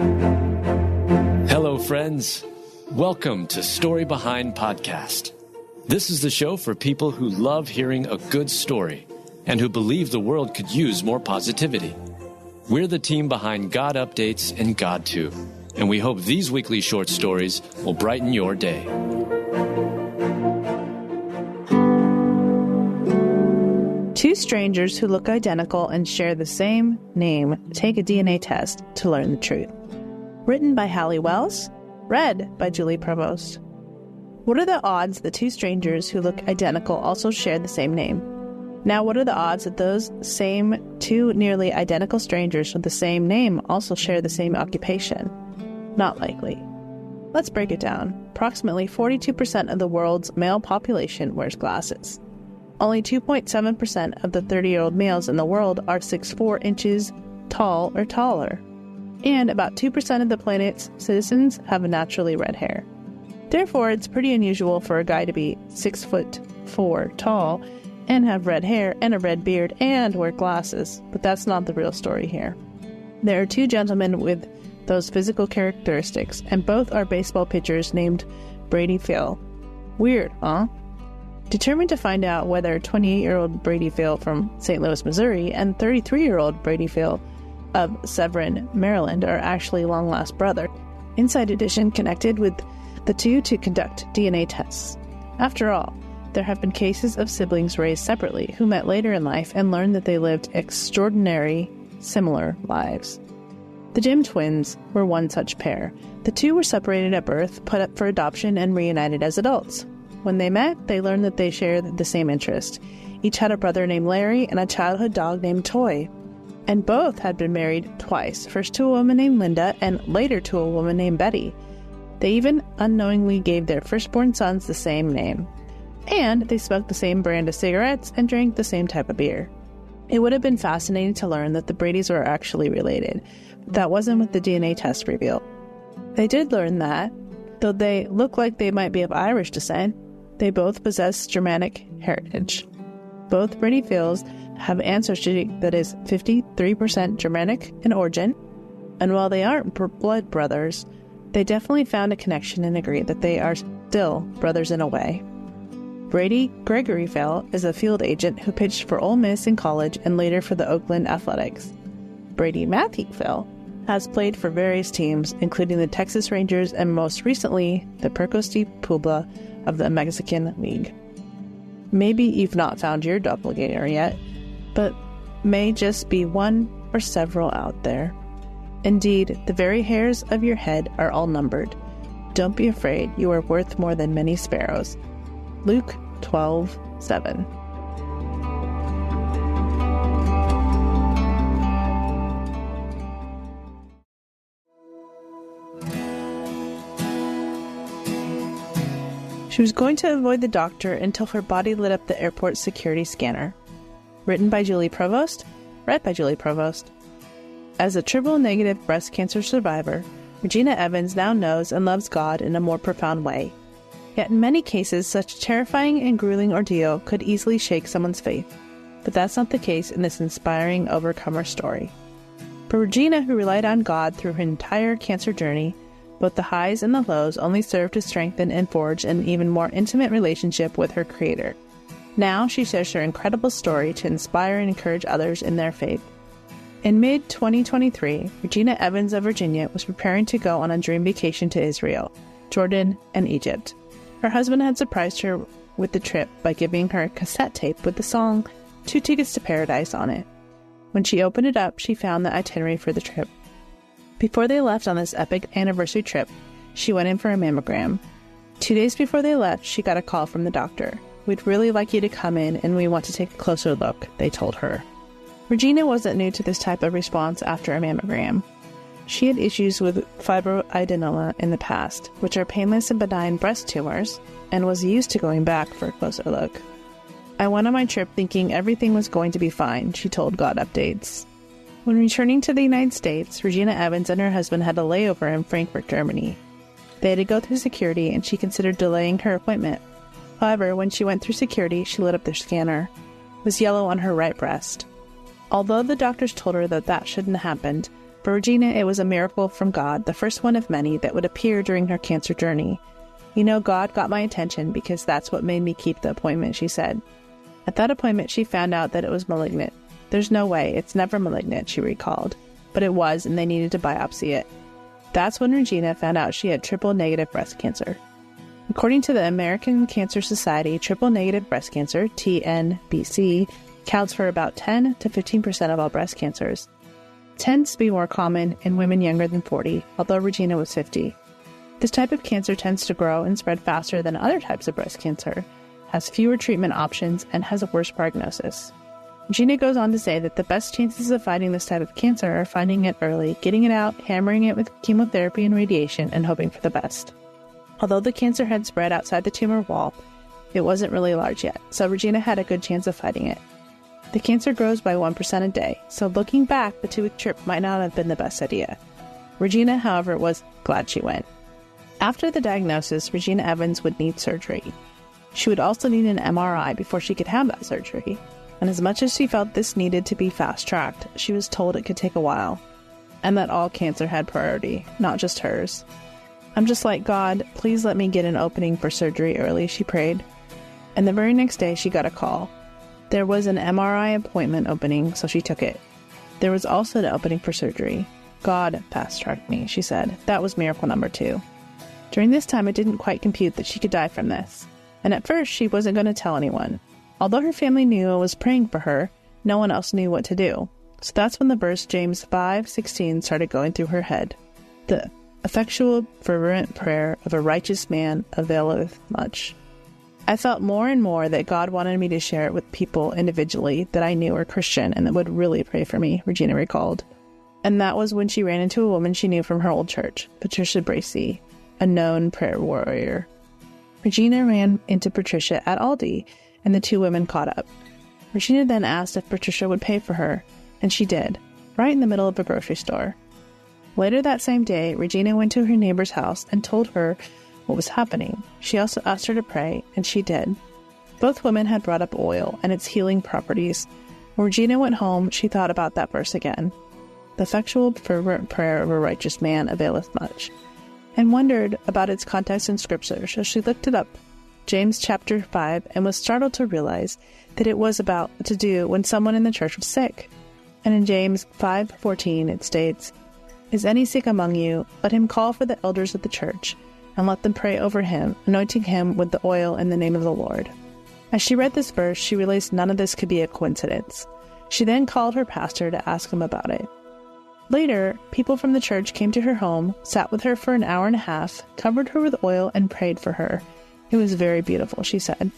Hello, friends. Welcome to Story Behind Podcast. This is the show for people who love hearing a good story and who believe the world could use more positivity. We're the team behind God Updates and God Too, and we hope these weekly short stories will brighten your day. Two strangers who look identical and share the same name take a DNA test to learn the truth. Written by Hallie Wells, read by Julie Provost. What are the odds that two strangers who look identical also share the same name? Now, what are the odds that those same two nearly identical strangers with the same name also share the same occupation? Not likely. Let's break it down. Approximately 42% of the world's male population wears glasses. Only 2.7% of the 30-year-old males in the world are 6'4" inches tall or taller. And about 2% of the planet's citizens have naturally red hair. Therefore, it's pretty unusual for a guy to be 6'4" tall and have red hair and a red beard and wear glasses. But that's not the real story here. There are two gentlemen with those physical characteristics, and both are baseball pitchers named Brady Phil. Weird, huh? Determined to find out whether 28-year-old Brady Phil from St. Louis, Missouri, and 33-year-old Brady Phil of Severn, Maryland, are actually long-lost brothers. Inside Edition connected with the two to conduct DNA tests. After all, there have been cases of siblings raised separately who met later in life and learned that they lived extraordinary, similar lives. The Jim twins were one such pair. The two were separated at birth, put up for adoption, and reunited as adults. When they met, they learned that they shared the same interest. Each had a brother named Larry and a childhood dog named Toy. And both had been married twice, first to a woman named Linda and later to a woman named Betty. They even unknowingly gave their firstborn sons the same name. And they smoked the same brand of cigarettes and drank the same type of beer. It would have been fascinating to learn that the Bradys were actually related, but that wasn't what the DNA test revealed. They did learn that, though they look like they might be of Irish descent, they both possess Germanic heritage. Both Brady Phils have ancestry that is 53% Germanic in origin, and while they aren't blood brothers, they definitely found a connection and agree that they are still brothers in a way. Brady Gregory Phil is a field agent who pitched for Ole Miss in college and later for the Oakland Athletics. Brady Matthew Phil has played for various teams, including the Texas Rangers and most recently the Percos de Puebla of the Mexican League. Maybe you've not found your doppelganger yet, but may just be one or several out there. Indeed, the very hairs of your head are all numbered. Don't be afraid, you are worth more than many sparrows. Luke 12:7. She was going to avoid the doctor until her body lit up the airport security scanner. Written by Julie Provost, read by Julie Provost. As a triple-negative breast cancer survivor, Regina Evans now knows and loves God in a more profound way. Yet in many cases, such a terrifying and grueling ordeal could easily shake someone's faith. But that's not the case in this inspiring overcomer story. For Regina, who relied on God through her entire cancer journey, both the highs and the lows only served to strengthen and forge an even more intimate relationship with her Creator. Now she shares her incredible story to inspire and encourage others in their faith. In mid-2023, Regina Evans of Virginia was preparing to go on a dream vacation to Israel, Jordan, and Egypt. Her husband had surprised her with the trip by giving her a cassette tape with the song 2 Tickets to Paradise on it. When she opened it up, she found the itinerary for the trip. Before they left on this epic anniversary trip, she went in for a mammogram. 2 days before they left, she got a call from the doctor. "We'd really like you to come in and we want to take a closer look," they told her. Regina wasn't new to this type of response after a mammogram. She had issues with fibroadenoma in the past, which are painless and benign breast tumors, and was used to going back for a closer look. "I went on my trip thinking everything was going to be fine," she told God Updates. When returning to the United States, Regina Evans and her husband had a layover in Frankfurt, Germany. They had to go through security, and she considered delaying her appointment. However, when she went through security, she lit up their scanner. It was yellow on her right breast. Although the doctors told her that that shouldn't have happened, For Regina, it was a miracle from God, the first one of many that would appear during her cancer journey. "You know, God got my attention because that's what made me keep the appointment," she said. At that appointment, she found out that it was malignant. "There's no way, it's never malignant," she recalled. But it was, and they needed to biopsy it. That's when Regina found out she had triple-negative breast cancer. According to the American Cancer Society, triple-negative breast cancer, TNBC, counts for about 10 to 15% of all breast cancers. It tends to be more common in women younger than 40, although Regina was 50. This type of cancer tends to grow and spread faster than other types of breast cancer, has fewer treatment options, and has a worse prognosis. Regina goes on to say that the best chances of fighting this type of cancer are finding it early, getting it out, hammering it with chemotherapy and radiation, and hoping for the best. Although the cancer had spread outside the tumor wall, it wasn't really large yet, so Regina had a good chance of fighting it. The cancer grows by 1% a day, so looking back, the 2-week trip might not have been the best idea. Regina, however, was glad she went. After the diagnosis, Regina Evans would need surgery. She would also need an MRI before she could have that surgery. And as much as she felt this needed to be fast-tracked, she was told it could take a while, and that all cancer had priority, not just hers. "I'm just like, God, please let me get an opening for surgery early," she prayed. And the very next day, she got a call. There was an MRI appointment opening, so she took it. There was also an opening for surgery. "God fast-tracked me," she said. That was miracle number 2. During this time, it didn't quite compute that she could die from this. And at first, she wasn't going to tell anyone. Although her family knew I was praying for her, no one else knew what to do. So that's when the verse James 5:16 started going through her head. "The effectual, fervent prayer of a righteous man availeth much." I felt more and more that God wanted me to share it with people individually that I knew were Christian and that would really pray for me, Regina recalled. And that was when she ran into a woman she knew from her old church, Patricia Bracey, a known prayer warrior. Regina ran into Patricia at Aldi, and the 2 women caught up. Regina then asked if Patricia would pay for her, and she did, right in the middle of a grocery store. Later that same day, Regina went to her neighbor's house and told her what was happening. She also asked her to pray, and she did. Both women had brought up oil and its healing properties. When Regina went home, she thought about that verse again. "The effectual, fervent prayer of a righteous man availeth much," and wondered about its context in Scripture, so she looked it up, James chapter 5, and was startled to realize that it was about to do when someone in the church was sick. And in James 5:14 it states, "Is any sick among you? Let him call for the elders of the church, and let them pray over him, anointing him with the oil in the name of the Lord." As she read this verse, she realized none of this could be a coincidence. She then called her pastor to ask him about it. Later, people from the church came to her home, sat with her for an hour and a half, covered her with oil, and prayed for her. It was very beautiful, she said.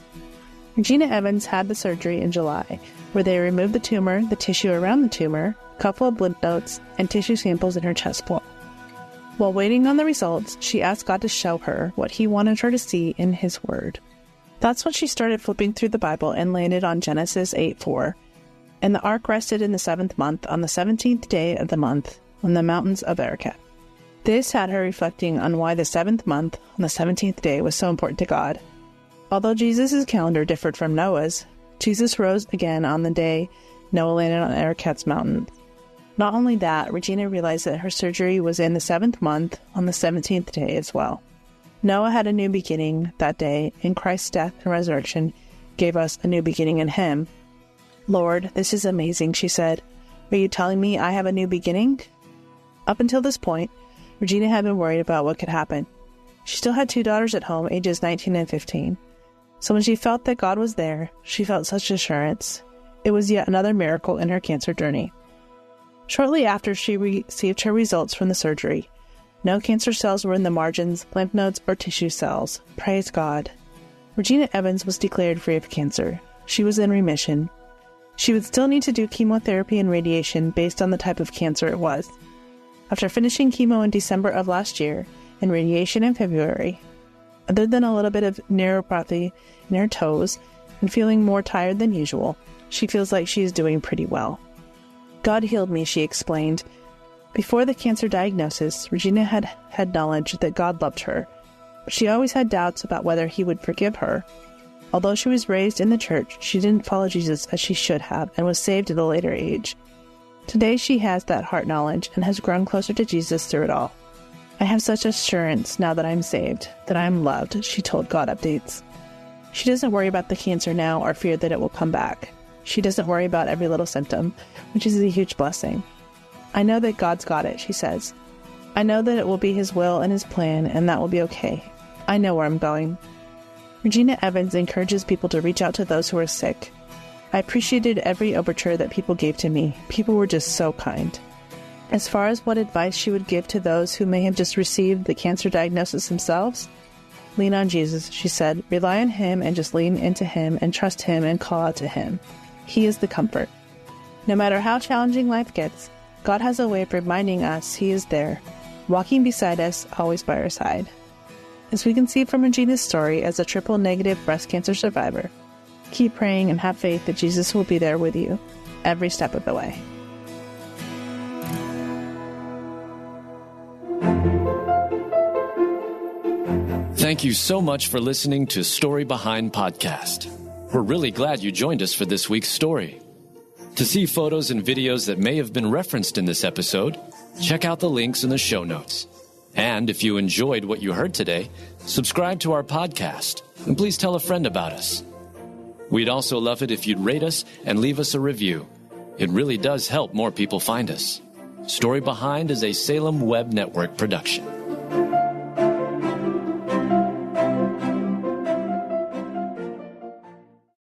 Regina Evans had the surgery in July, where they removed the tumor, the tissue around the tumor, a couple of lymph nodes, and tissue samples in her chest wall. While waiting on the results, she asked God to show her what he wanted her to see in his word. That's when she started flipping through the Bible and landed on Genesis 8:4. "And the ark rested in the 7th month, on the 17th day of the month, on the mountains of Ararat." This had her reflecting on why the 7th month, on the 17th day, was so important to God. Although Jesus' calendar differed from Noah's, Jesus rose again on the day Noah landed on Ararat's mountain. Not only that, Regina realized that her surgery was in the 7th month, on the 17th day as well. Noah had a new beginning that day, and Christ's death and resurrection gave us a new beginning in him. "Lord, this is amazing," she said. "Are you telling me I have a new beginning?" Up until this point, Regina had been worried about what could happen. She still had 2 daughters at home, ages 19 and 15. So when she felt that God was there, she felt such assurance. It was yet another miracle in her cancer journey. Shortly after she received her results from the surgery, no cancer cells were in the margins, lymph nodes, or tissue cells. Praise God. Regina Evans was declared free of cancer. She was in remission. She would still need to do chemotherapy and radiation based on the type of cancer it was. After finishing chemo in December of last year and radiation in February, other than a little bit of neuropathy in her toes and feeling more tired than usual, she feels like she is doing pretty well. "God healed me," she explained. Before the cancer diagnosis, Regina had knowledge that God loved her, but she always had doubts about whether he would forgive her. Although she was raised in the church, she didn't follow Jesus as she should have and was saved at a later age. Today she has that heart knowledge and has grown closer to Jesus through it all. I have such assurance now that I'm saved, that I'm loved, she told God Updates. She doesn't worry about the cancer now or fear that it will come back. She doesn't worry about every little symptom, which is a huge blessing. I know that God's got it, she says. I know that it will be His will and His plan, and that will be okay. I know where I'm going. Regina Evans encourages people to reach out to those who are sick. I appreciated every overture that people gave to me. People were just so kind. As far as what advice she would give to those who may have just received the cancer diagnosis themselves, lean on Jesus, she said. Rely on Him and just lean into Him and trust Him and call out to Him. He is the comfort. No matter how challenging life gets, God has a way of reminding us He is there, walking beside us, always by our side. As we can see from Regina's story as a triple-negative breast cancer survivor, keep praying and have faith that Jesus will be there with you every step of the way. Thank you so much for listening to Story Behind Podcast. We're really glad you joined us for this week's story. To see photos and videos that may have been referenced in this episode, check out the links in the show notes. And if you enjoyed what you heard today, subscribe to our podcast, and please tell a friend about us. We'd also love it if you'd rate us and leave us a review. It really does help more people find us. Story Behind is a Salem Web Network production.